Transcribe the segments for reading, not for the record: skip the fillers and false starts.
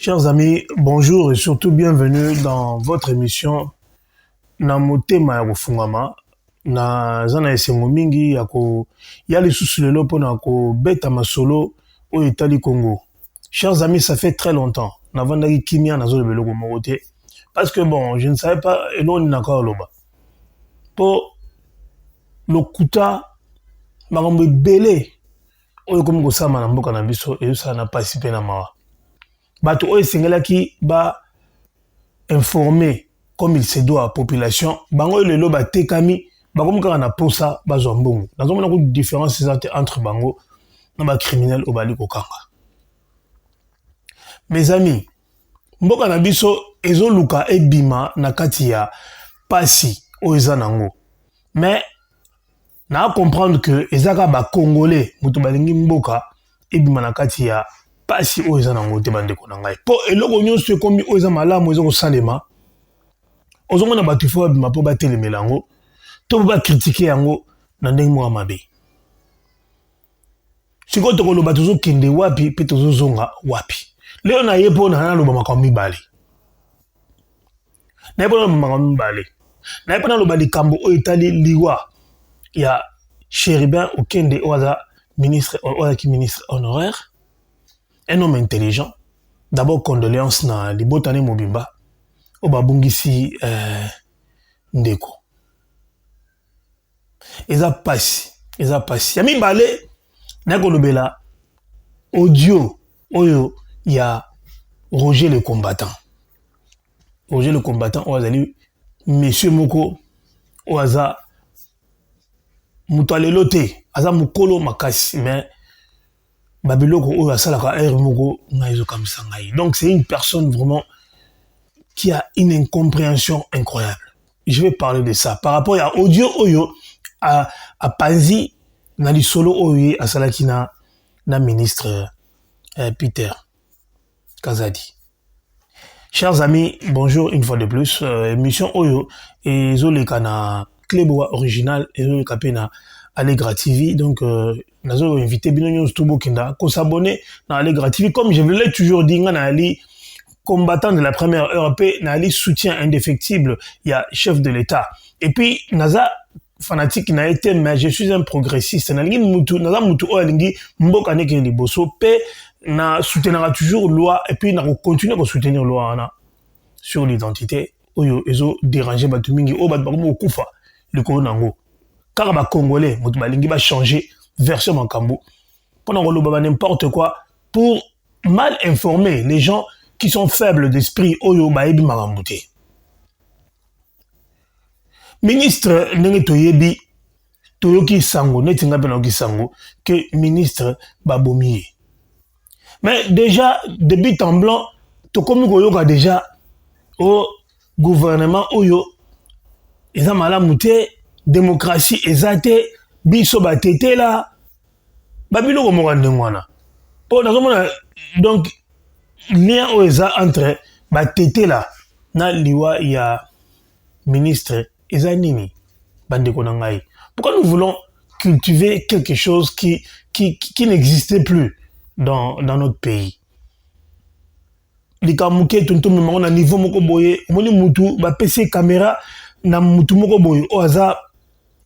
Chers amis, bonjour et surtout bienvenue dans votre émission Namotema ya kufungama na zana esengo mingi ya lisusu lelo pona ko beta masolo o Italie Congo. Chers amis, ça fait très longtemps navandaki kimia nazo lebelo moko te parce que bon, je ne savais pas eloni nakao loba. Po lokuta makambo ebele oyo komi kosama na mboka na biso eyosa na pasi pe na mawa. Bato oyo esengelaki ba informer comme il se doit à la population, bango lelo ba tekami bakomi kaka na posa bazwa mbongo. Nazomona ko différence entre bango na ba criminel obali kokanga. Mes amis, mboka na biso ezoluka ebima na kati ya pasi oyo eza nango. Mais na comprendre que ezaka ba congolais mutu balingi mboka ebima na kati ya pasi oyo eza nango te bandeko na ngai. Po eloko nyonso ekomi oyo eza malamu eza kosalema. Ozomona bato fo babima po batelemela yango to ba critiquer yango na ndenge moko mabe. Sikoyo tokoloba tozokende wapi pe tozozonga wapi. Leo na ye mpo naloba makambo mibale. Na ye mpo naloba makambo mibale. Na ye mpo naloba likambo oyo etali liwa ya Chérubin Okende oyo ministre honoraire. Un homme intelligent. D'abord, condoléances na Libotane Mobimba. Obabungisi ndeko. Eza pasi. Yami bale na kolobela audio oyo ya Roger le combattant. Roger le combattant oazali monsieur moko oaza mutalelo te, aza mukolo makasi mais babiloko oyo asalaka moko ngaizo kamisa ngai. Donc c'est une personne vraiment qui a une incompréhension incroyable. Je vais parler de ça. Par rapport à audio oyo, à Panzi, na li solo oyo à Salakina, na ministre Peter Kazadi. Chers amis, bonjour une fois de plus. Émission oyo, et zoleka na Kleboa original, et zoleka pena Allegra TV. Donc, nazo invité Binonyo Stubo Kinda, qu'on s'abonne na Allegra TV. Comme je l'ai toujours dit, na ali combattant de la première heure, Nali soutien indéfectible, il y a chef de l'État. Et puis, Naza fanatique n'a été, mais je suis un progressiste. Naza mutu oalingi mboka neke liboso, pe na soutenira toujours loi, et puis na continuer à soutenir loi sur l'identité. Oyo ezo déranger batumingi, o bat bakumo kufa le koronango. Car ba congolais, mutu balingi ba changer version makambo. Pendant que l'on n'importe quoi, pour mal informer les gens qui sont faibles d'esprit, oyo baebi marambuté. Ministre nenge toyebi, toyoki sango, netinga pena oki sango, que ministre babomiye. Mais déjà, depuis temps blanc, tokomi koyoka déjà au gouvernement oyo, eza malamuté, démocratie ezate, biso batete la, babilo komoka ndengwana. Po nazomona, donc, lien oeza entre batete la na liwa ya ministre eza nini bandeko na ngai. Pourquoi nous voulons cultiver quelque chose qui n'existait plus dans notre pays? Likamuke tuntu memo na niveau moko boye moni mutu ba PC caméra na mutu moko boye oza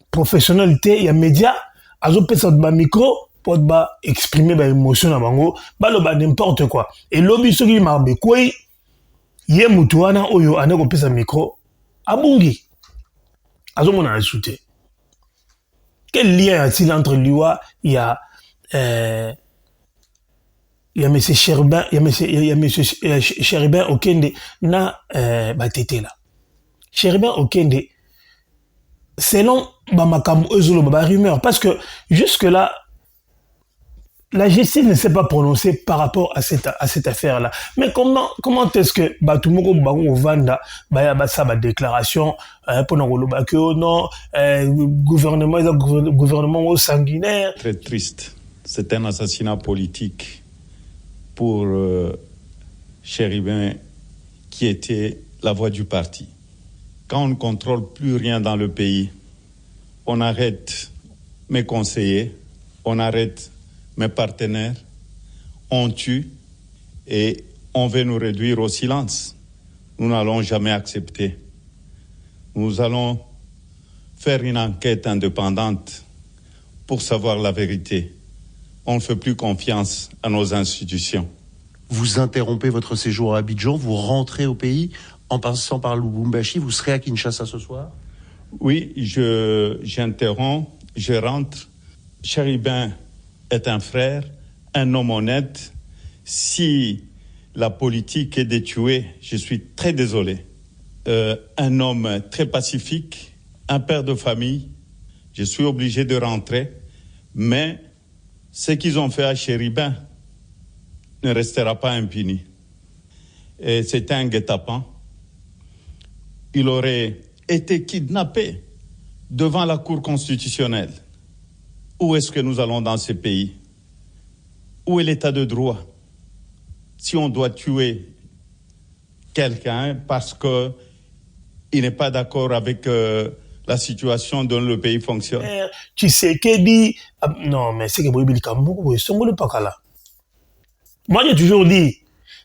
professionnalité ya média azo pesa ba micro pour ba exprimer ba émotion na bango baloba n'importe quoi et lobby soki marbe koi ye mutu wana oyo aneko pesa micro abungi azomona na soute. Quel lien y a-t-il entre lui il y a monsieur Chérubin Chérubin Okende na batete la Chérubin Okende selon ba makambo ezolo ba rumeur parce que jusque là la justice ne s'est pas prononcée par rapport à cette affaire-là. Mais comment est-ce que Batumoko Bango Vanda ba sa déclaration pour que non gouvernement sanguinaire. Très triste. C'est un assassinat politique pour Chérubin qui était la voix du parti. Quand on ne contrôle plus rien dans le pays, on arrête mes conseillers, on arrête mes partenaires, on tue et on veut nous réduire au silence. Nous n'allons jamais accepter. Nous allons faire une enquête indépendante pour savoir la vérité. On ne fait plus confiance à nos institutions. Vous interrompez votre séjour à Abidjan, vous rentrez au pays en passant par Lubumbashi, vous serez à Kinshasa ce soir? Oui, j'interromps, je rentre. Chéribin est un frère, un homme honnête. Si la politique est de tuer, je suis très désolé. Un homme très pacifique, un père de famille, je suis obligé de rentrer, mais ce qu'ils ont fait à Chéribin ne restera pas impuni. Et c'était un guet-apens. Il aurait été kidnappé devant la Cour constitutionnelle. Où est-ce que nous allons dans ce pays? Où est l'état de droit? Si on doit tuer quelqu'un parce qu'il n'est pas d'accord avec la situation dont le pays fonctionne. Tu sais que dit... Non, mais c'est que vous avez pas là. Moi, j'ai toujours dit,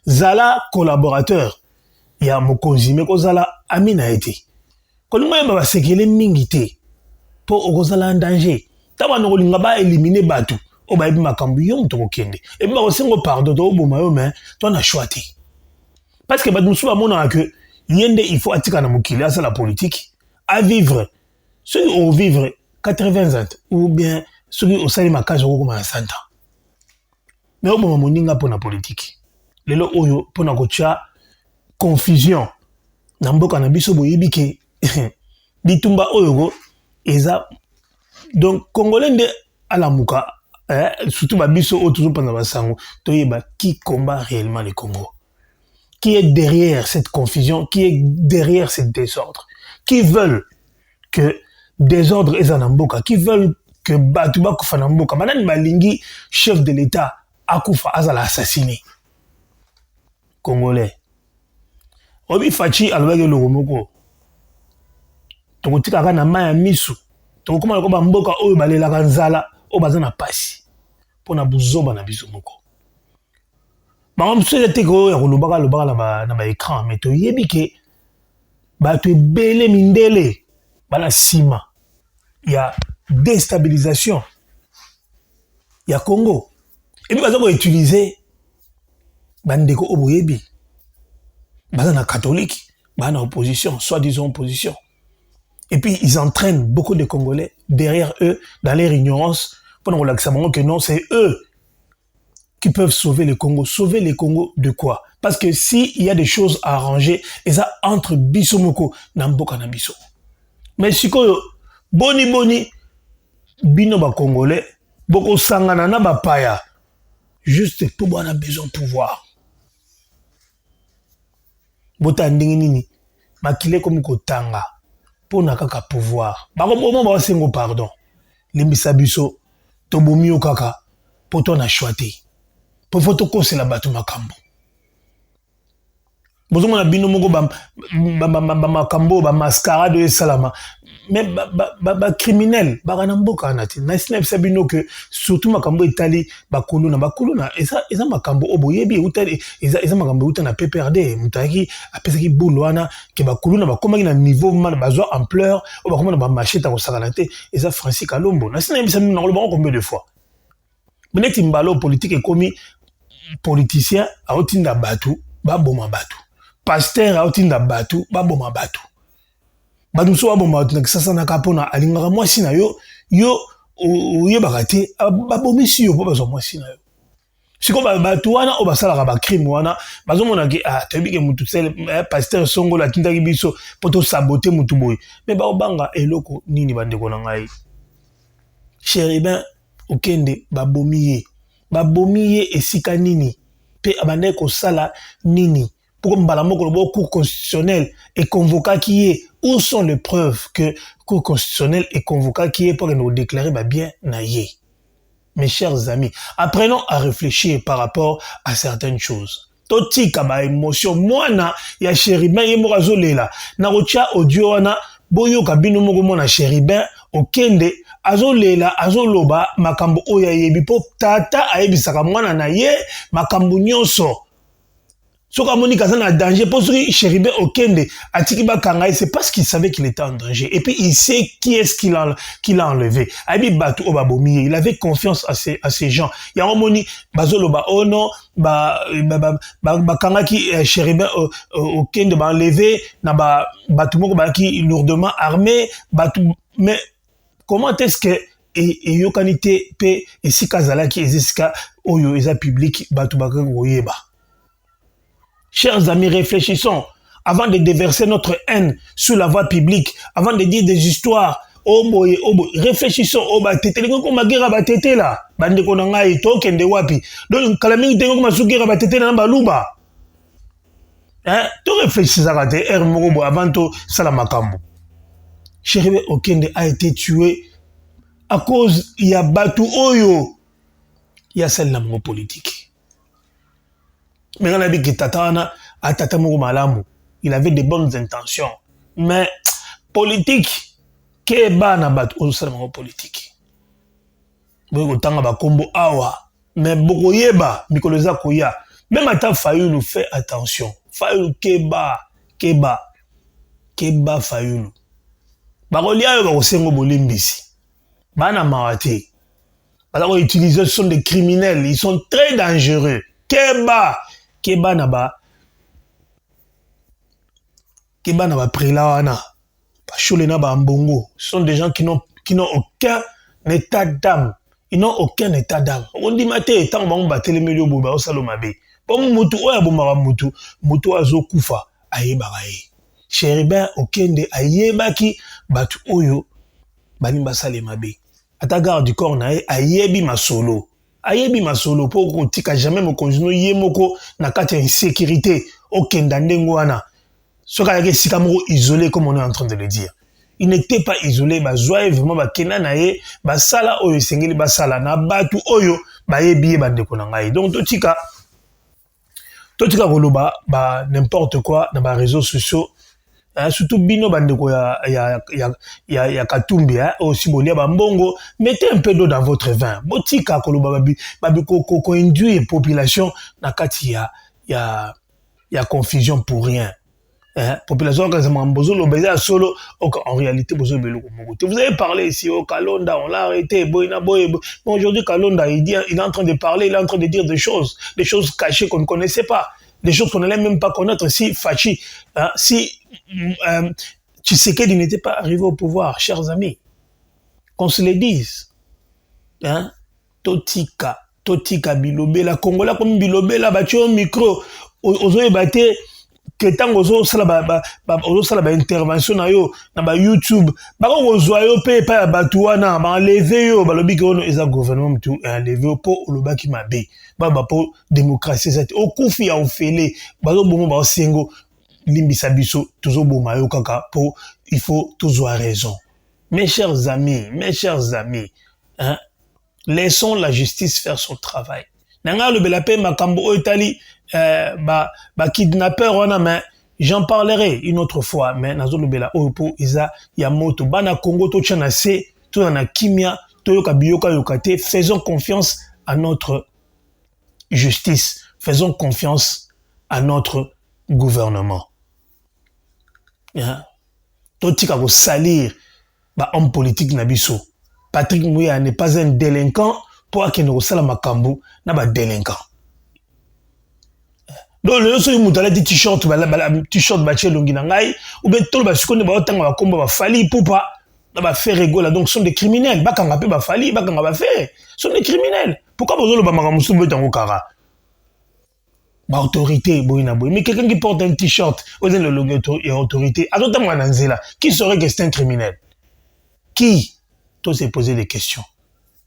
Zala collaborateur, il y a mon consimé ko Zala amina été. Quand nous avons c'est que les mingité, pour Zala en danger. Tawa no linga ba éliminer batu. O ba ibi makambu yong to kende. Et ba osengo pardon to boma yo mais to na choité. Parce que batu musuba mona que yende il faut atika na mukili à la politique à vivre. Ceux qui ont vivre 80 ans ou bien ceux qui ont sali makaje ko comme 100 ans. Mais au moment moninga pour la politique. Lelo oyo pour na kocha confusion. Na mboka na biso boyebi ke bitumba oyo go eza. Donc, Congolais de Alamuka, surtout Babiso, toujours pendant Bassango, qui combat réellement le Congo? Qui est derrière cette confusion? Qui est derrière ce désordre? Qui veulent que désordre est en Amboka? Qui veulent que Batouba Koufa Namboka? Madame Malingi, chef de l'État, Akoufa Azala assassiné. Congolais. Obi Fachi Alwege Logomoko. Tokotika na maya misu. Donc comment on mboka oyo balela kanzala o bazana pasi pona buzoba na biso moko ba msele teko ya kolobaka lobaka na ba écran mais to yebi ke ba to belé mindele bana sima ya déstabilisation ya Congo et puis bazako utiliser bandeko oboyebi bazana catholique bana opposition soit disons opposition. Et puis, ils entraînent beaucoup de Congolais derrière eux, dans leur ignorance, pendant que non, c'est eux qui peuvent sauver le Congo. Sauver le Congo de quoi? Parce que s'il y a des choses à arranger, et ça entre Bissomoko, Namboka na Bisso. Mais si boni, bino ba Congolais, boko sangana na ba paya, juste pour on a besoin de pouvoir. Bota ndingini, makile comme kotanga. Pour na kaka pouvoir. Bako bomo ba sengo pardon. Limbisa biso to bomio kaka pour ton a choisi. Pour photo ko c'est la batu makambo. Bozo mona bino moko ba makambo ba mascarade de salama. Mais ba criminel ba kana mboka nati. Na snap sabino que surtout makambo itali ba kolona et ça makambo oboyebi utali eza makambo utana PPRD mutaki apesaki bulwana ke ba kolona ba komaki na niveau mal bazwa ampleur o ba komona ba macheta ko sakalate et ça Francis Kalombo. Na snap sabino na kolona combien de fois. Beneti mbalo politique est commis politicien a otinda batu ba boma batu. Pasteur a otinda batu ba boma batu. Badumso wa bomba na kisasa na kapona alingaka mwasi na yo oyebaka te babomisi yo po bazwa mwasi na yo siko bato wana o basalaka bacrime wana bazomona ke toyebi ke mutu sele pasteur Songolo atindaki biso po tosabote mutu boye me baobanga eloko nini bandeko na ngai Chéribin okende babomi ye esika nini pe abandaki kosala nini pour mbala moko le cour constitutionnel est convoqué qui est où sont les preuves que cour constitutionnel est convoqué qui est pour nous déclarer bien naïe. Mes chers amis, apprenons à réfléchir par rapport à certaines choses. Totika ba émotion mwana ya Chéribin ye morazo lela na rocha audio wana boyo kabino moko mona Chéribin okende azolela azoloba makambo oya yebi po tata ayebisaka mwana na ye makambo nyonso. Soka Moni Kazan a danger, pour ce Chéribin Okende, Atikiba Kangaï, c'est parce qu'il savait qu'il était en danger. Et puis il sait qui est-ce qu'il a enlevé. Abi Batu Obabomi, il avait confiance à ces gens. Il y a un Moni, Bazolo Ba Ono, Kangaki Chéribin Okende, ba enlevé, na Batu Moko Baki lourdement armé, Batu, mais comment est-ce que et yokanité pe et si Kazala qui existe oyo eza public Batu Baka Goyeba. Chers amis, réfléchissons avant de déverser notre haine sur la voie publique, avant de dire des histoires. Oh boy, réfléchissons. Oh bah tété, les gens qui ont guerre tété là, bande qu'on a eu token de wapi. Donc calamité qui ont guerre tété là, baluba. Hein? Tu réfléchis à rater Hermobo avant tout Salamakambo. Chéribé Okende a été tué à cause il y a Batu Oyo, il y a celle de la politique. Mais on a dit que Tatana a Tatamou Malamu. Il avait de bonnes intentions. Mais politique, Keba na bat au salon politique. Beaucoup tanga ba kombo awa. Mais beaucoup yeba, Mikoloza Koya. Même à ta Fayoulou, fait attention. Fayoulou Keba Fayoulou. Barolia yo sengo bolimbisi. Bana mawate. Alors utilisés sont des criminels, ils sont très dangereux. Keba naba Prilawana, Pachole naba Mbongo, ce sont des gens qui n'ont aucun état d'âme. Ils n'ont aucun état d'âme. On dit maté étant bon battre les milieux boba au salomabe. Bon mutu oya bomara mutu azo kufa ayebaraye. Chéribin Okende ayebaki batu oyo balimba salemabe. Ata garde du corps na ayebi masolo. Ayebi masolo pour qu'on tika jamais mo konjino yemoko na kati ya sécurité okenda ndengo wana. Soka yake sikamoko isolé comme on est en train de le dire. Il n'était pas isolé, ba joie vraiment ba kena na ye, ba sala oyo sengeli ba sala na batu oyo ba yebi ba ndeko na ngai. Donc totika koloba ba n'importe quoi dans ba réseaux sociaux. Surtout bino bandeko ya Katumbi aussi bolia bambongo, mettez un peu d'eau dans votre vin. Botika koloba babi ko induire population na kati ya confusion pour rien. Population quand mambozo lobeza solo en réalité bozo beloko mogote. Vous avez parlé ici au Kalonda, on l'a arrêté, boyna boy. Aujourd'hui Kalonda il est en train de parler, il est en train de dire des choses cachées qu'on ne connaissait pas. Des choses qu'on n'allait même pas connaître si Fachi, si Tshisekedi n'était pas arrivé au pouvoir, chers amis. Qu'on se le dise. Totika Bilobé, la Congola comme Bilobé, la battu au micro, aux battu, que tant aux sala intervention na yo, na ba YouTube, bako ozwa yo pe pa batuana, ba enlever yo, ba lobi ko eza gouvernement tout enlever po olobaki mabe. Ba po démocratie cette au kufi a ofele, ba zo bomo ba sengo limbisa biso toujours boma yo kaka po il faut toujours raison. Mes chers amis, laissons la justice faire son travail. Nanga le belape makambo etali kidnappeur wana mais j'en parlerai une autre fois mais nazo le bela opo isa ya moto bana Congo to tchana se to na kimia to yoka biyoka yokate, faisons confiance à notre justice, faisons confiance à notre gouvernement. Totika ko salir homme politique na biso. Patrick Mouya n'est pas un délinquant pour qu'il ne sala makambo na ba délinquant. Donc le so mutala di t-shirt bache longi na ngai ou bien tolo ba sikone ba otanga ba komba ba fali poupa na ba faire rigola, donc sont des criminels. Bakanga pe ba fali bakanga ba faire sont des criminels. Pourquoi bozolo ba makamusu betango kara? Ba autorité boyina boy. Mais quelqu'un qui porte un t-shirt aux le logo et autorité, alors là, qui serait que c'est un criminel? Qui? Toi s'est posé des questions.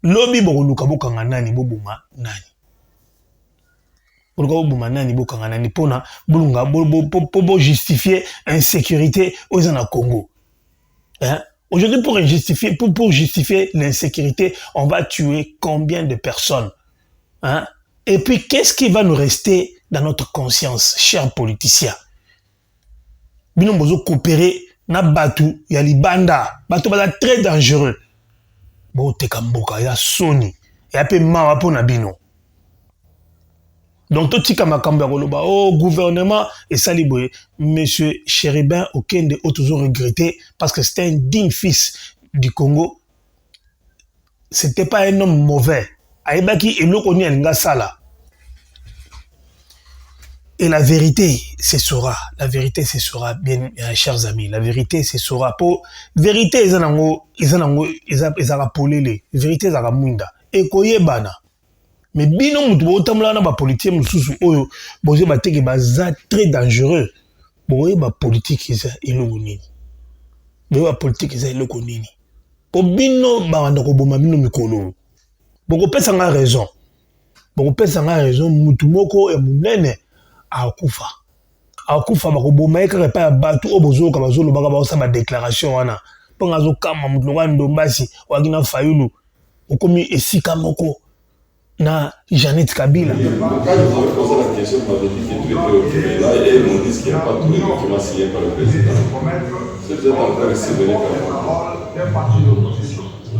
Lobby boroluka bokanga nani bobuma nani? Bobuma nani bokanga nani pona bulunga bo justifier insécurité aux en Congo. Aujourd'hui pour justifier l'insécurité, on va tuer combien de personnes? Et puis qu'est-ce qui va nous rester dans notre conscience, chers politiciens? Bino bozo coopérer na batu ya libanda, batu bala très dangereux. Bo teka mboka ya soni, ya pe mawa po na bino. Donc, tout tika makambo ya koloba, oh, gouvernement, et ça liboué. Monsieur Chéribin, aucun de eux toujours regretté, parce que c'était un digne fils du Congo. C'était pas un homme mauvais. Aïbaki, et l'eau connu à Sala. Et la vérité, c'est sera. La vérité, c'est sera, bien, chers amis. La vérité, c'est sera. Pour vérité, ils ont polélé. Vérité, ils ont munda. Et koye bana. Mais bino mutu otamla na ba politique mususu oyo boze bateke baza très dangereux. Boye ba politique eza eloko nini. Boye ba politique eza eloko nini. Po bino ba wanda ko boma bino mikolo. Boko pesa nga raison. Boko pesa nga raison mutu moko e munene akufa. Akufa ba ko boma ekaka pa batu obozo ka bazolo baka ba osaba déclaration wana. Ponga zo kama mutu lokwa ndombasi wakina fayulu. Okomi esika moko na Jeannette Kabila. Quand je vous avais posé la question, vous m'avez dit que tu étais au Kenya et ils m'ont dit qu'il n'y a pas tous les documents signés par le président. C'est peut-être en train de se venir quand même.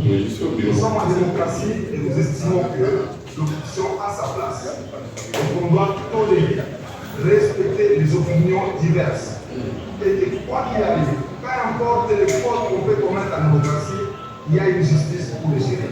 Oui, je suis au bureau. Nous sommes en démocratie et nous estimons que l'opposition a sa place. Donc on doit tolérer, respecter les opinions diverses. Et que quoi qu'il arrive, peu importe les fautes qu'on peut commettre en démocratie, il y a une justice pour les gérer.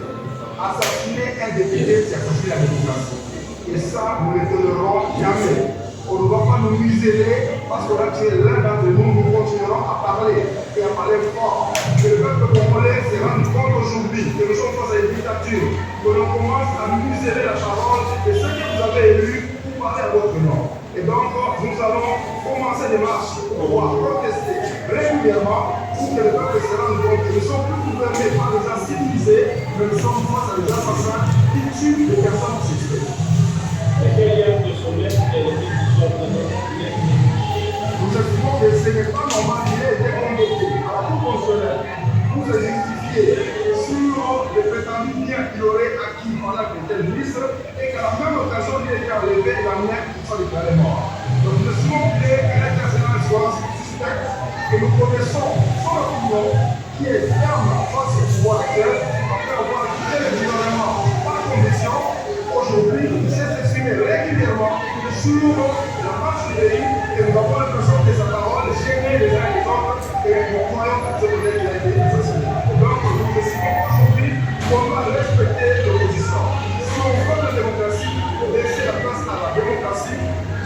Assassiner un député, c'est assassiner la démocratie. Et ça, nous ne le tolérerons jamais. On ne va pas nous museler parce qu'on a tué l'un d'entre nous, nous continuerons à parler et à parler fort. Que le peuple congolais se rende compte aujourd'hui que nous sommes face à une dictature, que l'on commence à museler la parole de ceux que vous avez élus pour parler à votre nom. Et donc, nous allons commencer des marches pour pouvoir protester régulièrement pour que le peuple se rende compte que nous ne sommes plus gouvernés par des gens civilisés, mais nous sommes face à des assassins qui tuent des personnes suspectes. Nous estimons que ce n'est pas normal qu'il ait été convoqué à la Cour constitutionnelle pour se justifier sur les prétendus biens qu'il aurait acquis pendant qu'il était ministre et qu'à la même occasion il a été enlevé la mienne qui soit déclarée mort. Donc nous estimons qu'il est intercédé dans l'histoire suspecte et nous connaissons son opinion qui est ferme face au pouvoir actuel après avoir quitté le gouvernement par conviction. Aujourd'hui, il s'est exprimé régulièrement sur la marche du pays et nous avons l'impression que sa parole gênait les uns et les autres et nous croyons que ce modèle a été assassiné. Donc nous décidons aujourd'hui qu'on doit respecter l'opposition. Si on veut la démocratie, laisser la place à la démocratie,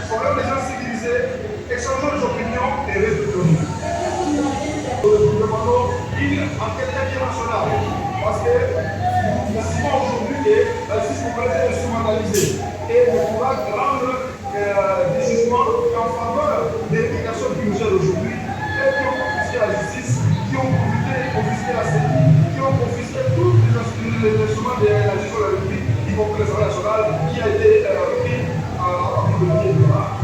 soyons des gens civilisés, échangeons les opinions et respectons-nous. Nous demandons une enquête internationale parce que nous estimons aujourd'hui que la justice congolaise est instrumentalisée et on pourra rendre des jugements en faveur des personnes qui nous gèrent aujourd'hui et qui ont confisqué la justice, qui ont confisqué la CENI, qui ont confisqué tous les instruments de la justice de la République, y compris l'Assemblée nationale, qui a été pris à plus de milliers de dollars.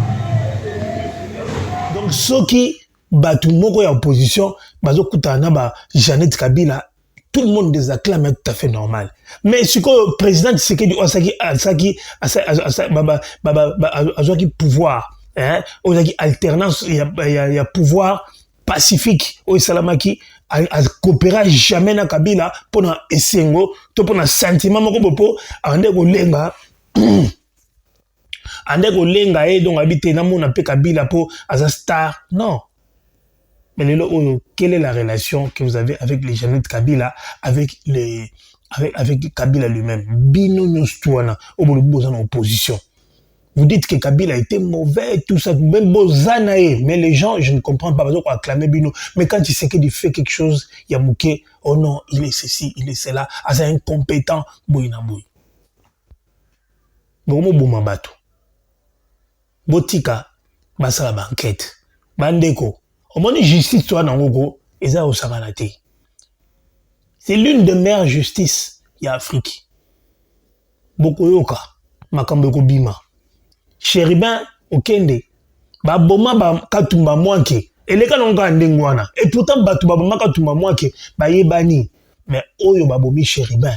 Donc, ceux qui battent moko ya opposition, bazo kutana ba Jeannette Kabila, tout le monde les acclame tout à fait normal. Mais ce que le président Tshisekedi Azaki pouvoir, hein, Azaki alternance, il y a pouvoir pacifique, au Salamaki, à coopérer jamais na Kabila pour un essengo, pour un sentiment moko po, ande ko lenga. Ande ko lenga donc habiter na mona pe Kabila pour as star. Non. Mais quelle est la relation que vous avez avec les Jeannette Kabila, avec Kabila lui-même? Bino Nostouana, en opposition. Vous dites que Kabila était mauvais, tout ça, même Bozanae. Mais les gens, je ne comprends pas, parce qu'on acclame Bino. Mais quand il sait qu'il fait quelque chose, il y a Mouké, oh non, il est ceci, il est cela, c'est incompétent, Boina Boy. Bomo Boumambato. Botika, Basala Banquette. Bandeko. Au moins, justice, toi, dans Gogo, et ça, au Samanate. C'est l'une des meilleures justices, il y a Afrique. Bokoyoka, Makambeko Bima. Chéribin, Okende, Baboma, Katumba Mwanke, et les Kanonga Ndengwana. Et pourtant, Batubaba Katumba Mwanke, Bayebani. Mais Oyo Babomi Chéribin,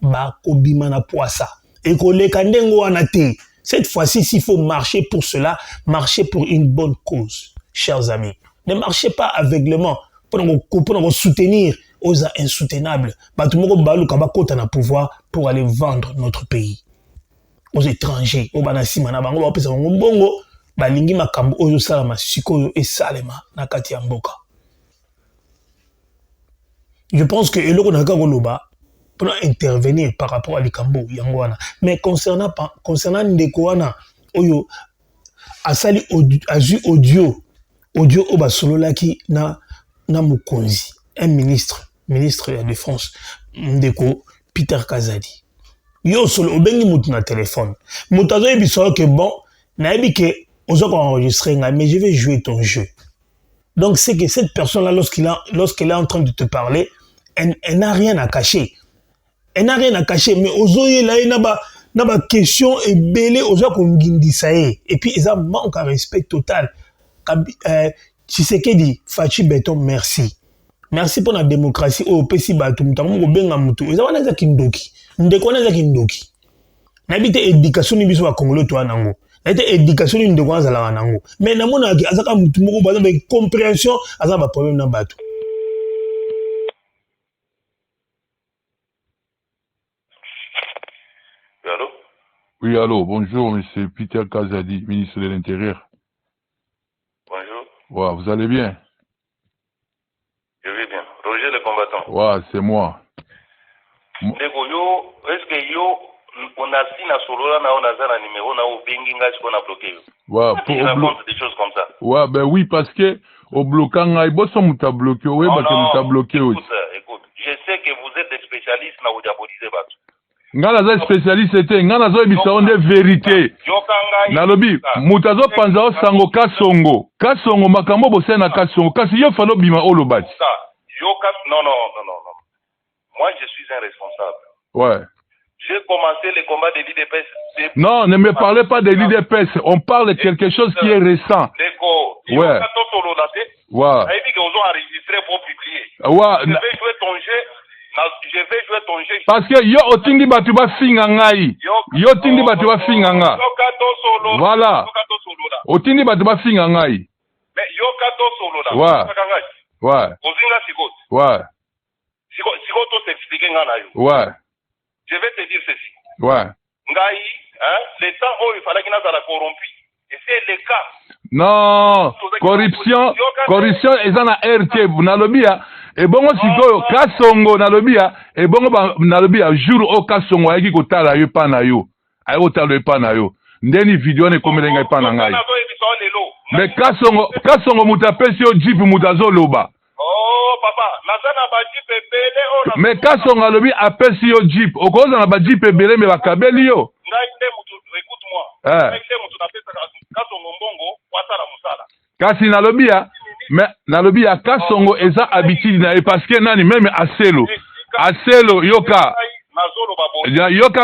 Bakobima na Poissa. Et Koleka Ndengwana te. Cette fois-ci, s'il faut marcher pour cela, marcher pour une bonne cause, chers amis. Ne marchez pas aveuglément pour soutenir aux insoutenables. Pouvoir pour aller vendre notre pays. aux étrangers au banasima na bango ba pesa bango mbongo balingi makambo oyo salama sikoyo et salema na kati ya mboka. Je pense que eloko na koloba pour intervenir par rapport à likambo yango wana, mais concernant ndeko wana oyo asali azu audio au basololaki na mukonzi un ministre de la défense ndeko Peter Kazadi. Yo solo obengi mutu na téléphone. Mutazo ebiso que bon, na ebi que ozo ko enregistrer nga mais je vais jouer ton jeu. Donc c'est que cette personne là lorsqu'elle est en train de te parler, elle n'a rien à cacher. Elle n'a rien à cacher mais ozo ye là na ba question et belé ozo ko ngindisa ye et puis ça manque un respect total. Tshisekedi Fachi Beton merci. Merci pour la démocratie au pesi batu mutamu ko benga mutu. Eza wana za kindoki. Ndeko wana za kindoki. Na bite éducation ni biso ba Congolais to anango. Na bite éducation ni ndeko wana la nango. Mais na mona ki azaka mutu moko ba de compréhension azaka ba problème na batu. Allô? Oui, allô, bonjour, monsieur Peter Kazadi, ministre de l'Intérieur. Bonjour. Ouais, vous allez bien? Je vais bien. Roger le combattant. Ouais, c'est moi. Ndeko yo, est-ce que yo, on a si na solo là, on a un numéro, on a au binginga, qu'on a bloqué yo? Ouais, pour raconte des choses comme ça. Ouais, ben oui, parce que au bloquant, il bosse on t'a bloqué, oui, parce que t'a bloqué aussi. Écoute, je sais que vous êtes des spécialistes na diaboliser batu. Ngana za spécialiste était, ngana zo ebisa de vérité. Nalobi, mutazo panza o sango kasongo. Kasongo makambo bose na kasongo. Kasi yo falo bima olobati. Non. Moi, je suis un responsable. Ouais. J'ai commencé les combats de l'IDPS. Non, ne me parlez pas de l'IDPS. On parle de quelque chose qui est récent. Ouais. Ouais. Je vais jouer ton jeu. Je vais jouer ton jeu. Parce que yo otindi batu ba finga ngai. Yo otindi batu ba finga nga. Voilà. Otindi batu ba finga ngai. Mais yo kato solo là. Ouais. Ouais. Ozinga sikot. Ouais. Sikot to s'expliquer nga na yo. Ouais. Je vais te dire ceci. Ouais. Ngai, hein, le temps où il fallait qu'il n'a corrompu. Et c'est le cas. Non, corruption eza na RT nalobia e bongo sikoyo kasongo nalobia e bongo nalobia jour o kasongo ayaki kotala yo pa na yo ayi kotala yo pa na yo ndeni video ne komelenga pa na ngai mais kasongo muta pesi yo jeep muta zoloba oh papa nazana ba jeep ebele o mais kasongo alobi apesi yo jeep okoza na ba jeep ebele me bakabeli yo ngai nde mutu écoute-moi ngai nde mutu na pesa kasongo mbongo wasala musala kasi nalobia kasongo eza habitude na parce que nani même aselo yoka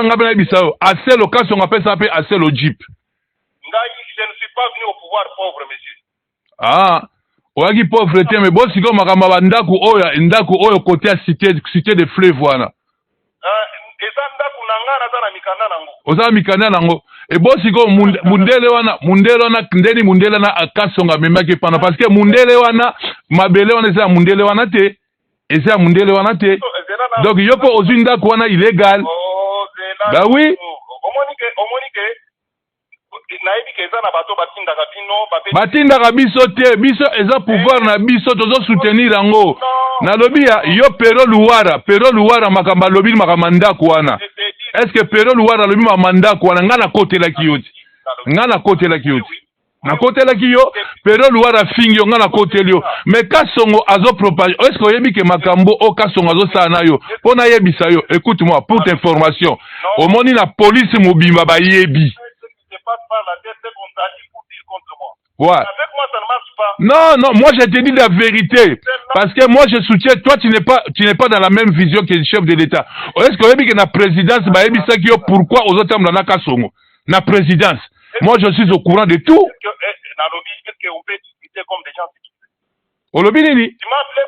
ngabe na bisao aselo kasongo apesa pe aselo jeep ngai je ne suis pas venu au pouvoir pauvre monsieur ah oaki pauvreté mais bon siko makamba ba ndaku oyo côté ya cité de fleuve wana eza ndaku nanga na mikanda nango oza mikanda nango e bo siko mundele wana ndeni mundele na akasonga memaki pana parce que mundele wana mabele wana eza mundele wana te donc yoko ozinda ko wana illégal bah oui omonike nayebi ke eza na bato batindaka bino batindaka biso te biso eza pouvoir na biso tozo soutenir yango nalobia yo pero luwara makamba lobi makamba ndako wana est-ce que pero luwara lobi mandako wana ngana kotelaki yo na kotelaki yo pero luwara fingi yo ngana koteli yo mais kasongo azo propage est-ce que oyebi ke makambo o kasongo azo sala na yo pona yebisa yo écoute-moi pour ta information omoni na police mobimba ba yebi ouais. Avec moi, ça ne marche pas. Non, moi je te dis la vérité. Parce que moi je soutiens, toi tu n'es pas dans la même vision que le chef de l'État. Est-ce que vous avez la présidence, pourquoi aux autres dans la Kasongo? La présidence. Moi je suis au courant de tout. Est-ce qu'on peut discuter comme des gens? Tu m'as appelé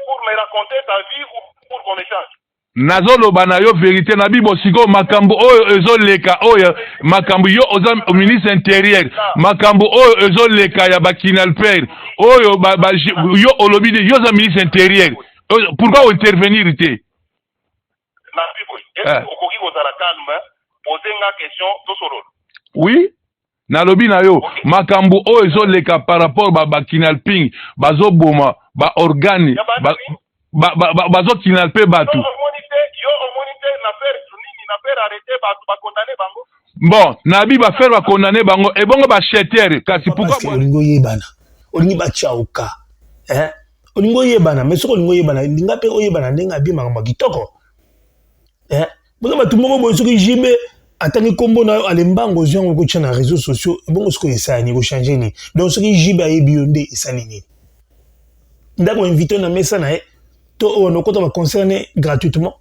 pour me raconter ta vie ou pour qu'on échange? nazoloba na yo vérité na bibo siko makambo oyo ezoleka oyo makambo yo oza ministre intérieur makambo oyo ezoleka ya bakinal père oyo yo olobide yo za ministre intérieur pourquoi intervenir te na bibo est-ce que okoki kozala calme poser nga question to solo Oui, nalobi na yo, makambu o ezoleka par rapport ba kinalping, bazo boma, ba organi, bazo kinalpe batu. Bon, nabi ba faire ba condamner bango et bongo ba chetere kasi pourquoi parce que olingo yebana. Olingi ba chaoka. Olingo yebana, mais soko olingo yebana, linga pe oyebana ndenga bi makambo kitoko. Bongo batu moko boyo soki jibe atangi kombo na alembango zongo ko tshana réseaux sociaux, bongo soko esa ni ko changer ni. Donc soki jibe ayebi yonde esali ni. Ndako invité na mesa na to ono kota ba concerner gratuitement.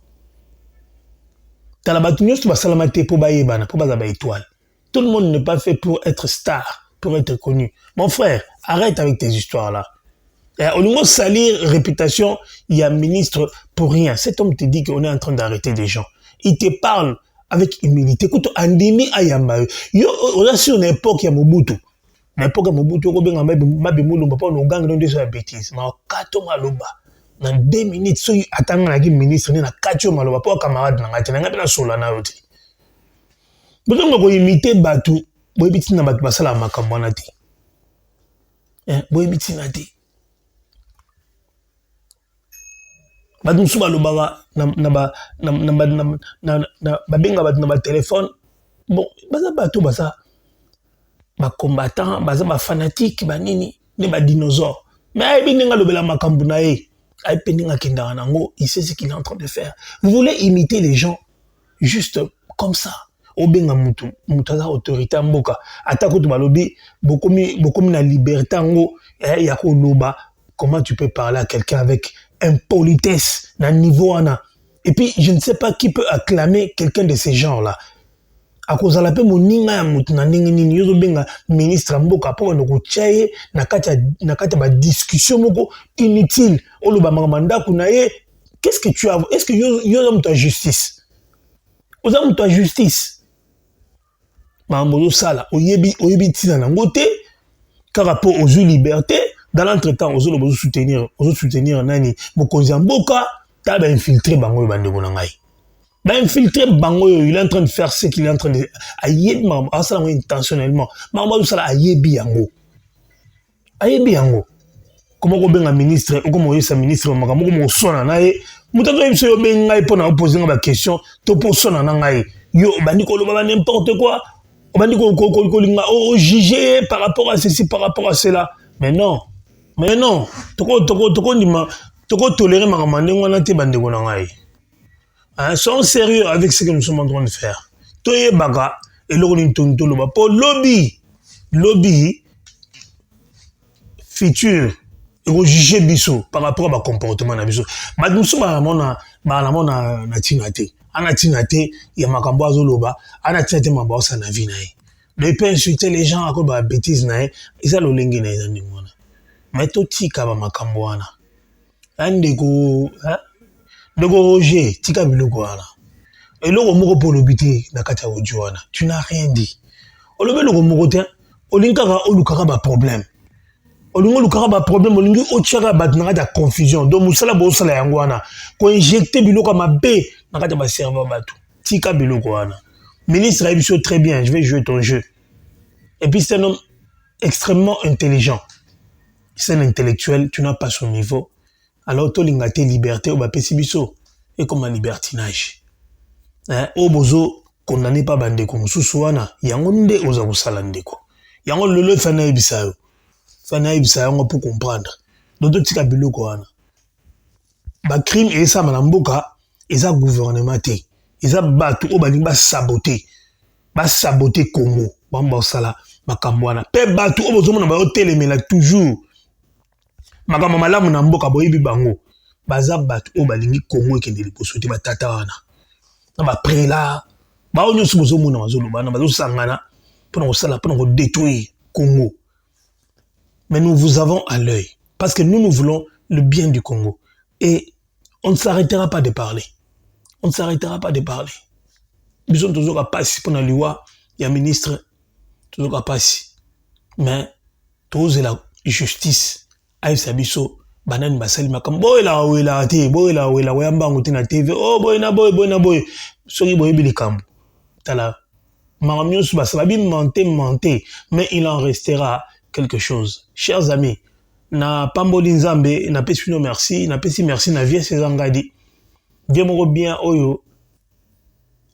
Dans la bataille, tu vas salamate pour baïbana, pour baza étoile. Tout le monde n'est pas fait pour être star, pour être connu. Mon frère, arrête avec tes histoires-là. Au lieu de salir réputation, il y a un ministre pour rien. Cet homme te dit qu'on est en train d'arrêter des gens. Il te parle avec humilité. Écoute, Andimi Ayamba, on a sur une époque, il y a Mobutu. L'époque, Mobutu, on a Mabimulu, on a gang de la bêtise. Mais on a Maloba. Dans 2 minutes, si attendant la ministre, il y a 4 maloba pour camarade n'a pas sola na oti. Besoin de imiter batu, boy biti na batu basala makambo na ti. Boy biti na ti. Batu suba loba na benga batu na ba téléphone. Bon, basa batu basa ba combattant, basa ba fanatique, ba nini, ne ba dinosaure. Mais ay bi ninga lobela makambo na ye. Il sait ce qu'il est en train de faire. Vous voulez imiter les gens juste comme ça. Obenga mutu, mutaza autorité mboka. Atako tu balobi, beaucoup na liberté ngo, yako loba. Comment tu peux parler à quelqu'un avec impolitesse, na niveau ana. Et puis, je ne sais pas qui peut acclamer quelqu'un de ces gens-là. À cause de la paix, mon ninga ya mutu na ningi nini, yozo benga ministre mboka, po no kuchaye, na kata ba discussion moko inutile. Olo ba makamanda kunaye, qu'est-ce que tu as? Est-ce que yozo ta justice? Oza ta justice. Makambo sala, oyebi tina na ngote, par rapport aux libertés, dans l'entretemps, ozo soutenir nani, mokonzi mboka, ta ba infiltrer bango bandeko na ngai. Ben infiltré bango, il est en train de faire ce qu'il est en train de ayebi mam asala intentionnellement mama usala ayebi yango comment ko benga ministre ou comment yesa ministre makambo ko sona nae mutato yebiso yo benga ipona poser ba question to pour sona na ngai yo bandi ko loba n'importe quoi bandi ko linga juger par rapport à ceci par rapport à cela mais non toko ndima toko tolérer makambo ndengo na te bandi ko na ngai. Soyons sérieux avec ce que nous sommes en train de faire. Toye baga et le pour lobby futur et juger biso par rapport à ma comportement na biso. Madame Souma na tingate. Ana tingate ya makambo azoloba, ana tingate mabosa na vie na ye. Ne pas insulter les gens à cause de bêtises na ye, isa lolengi na ye ndimona. Mais to tika ba makambo wana. Andeko, Ndeko Roger, tika biloko wana. Et loko moko pour l'obité na kata ojuana. Tu n'as rien dit. Olobe loko moko te, olinkaka olukaka ba problème. Olingo lukaka ba problème, olingi otiaka ba na kata confusion. Donc musala bo sala yango wana. Ko injecter biloko mabe na kata ba serveur batu. Tika biloko wana. Ministre Aibisho très bien, je vais jouer ton jeu. Et puis c'est un homme extrêmement intelligent. C'est un intellectuel, tu n'as pas son niveau. Alors, to lingate liberté au bapesi biso et comme un libertinage. Obozo condamné pas bande comme susuana, yango nde oza kusala ndeko. Yango lelo fana ibisayo. Fana ibisayo ngo pour comprendre. Donc tika biloko wana. Ba crime et ça malamboka, eza gouvernement te. Eza batu o balinga saboter. Ba saboter Congo, bamba sala makambo wana. Pe batu obozo mona ba hotelemela toujours. Makambo malamu na mboka boyebi bango baza batu o balingi Congo ekende liboso te batata wana na ba prela ba onyo subozo mona bazoloba na bazosangana pour nous détruire Congo. Mais nous vous avons à l'œil parce que nous voulons le bien du Congo et on ne s'arrêtera pas de parler. On ne s'arrêtera pas de parler. Bison toujours à passer pour la loi, il y a ministre toujours à passer. Mais tous la justice Aïe Sabiso, banane basali makam boy la weyamba ngoti na TV. Oh boy na boy. Soki boy bilikambo. Tala ça va bien monter, mais il en restera quelque chose. Chers amis, na pamboli nzambe, na pesi no merci, na pesi merci na vie sezangadi. Vie moko bien oyo,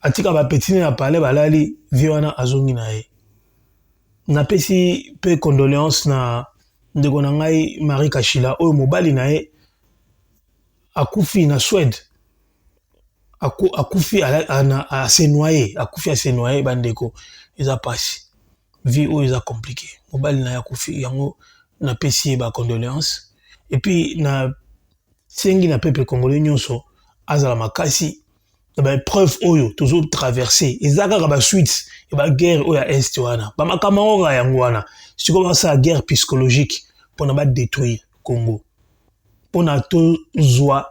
atika ba petine na pale balali, vie wana azongi na ye. Na pesi pe condoléances na ndeko na ngai Marie Kachila oyo mobali na ye akufi na Suède. Akufi à se noyer, akufi à se noyer bandeko eza pasi. Vie oyo eza compliqué. Mobali na ya akufi yango na pesi ba condoléances. Et puis na sengi na peuple congolais nyonso azala makasi ba épreuve oyo toujours traverser. Ezaka ba suite et ba guerre oyo ya est wana. Ba makamanga yango wana. Siko ba sa guerre psychologique pour na ba détruire Congo. Pour na to zwa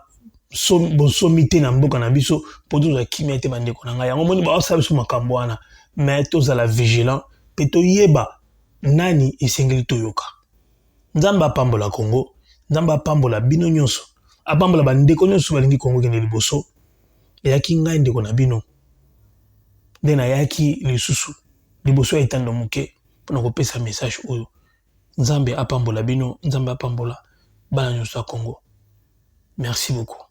bosomité na mboka na biso pour tous akimia ete bandeko na ngai yango moni ba sa biso makambo wana mais tozala vigilant pe toyeba nani esengeli toyoka. Nzambe apambola Congo, Nzambe apambola bino nyonso, apambola bandeko nyonso balingi Congo kende liboso. Eyaki ngai ndeko na bino nde nayaki lisusu liboso ya etando moke mpona kopesa message oyo. Nzambe apambola bino, Nzambe apambola bana nyonso ya Congo. Merci beaucoup.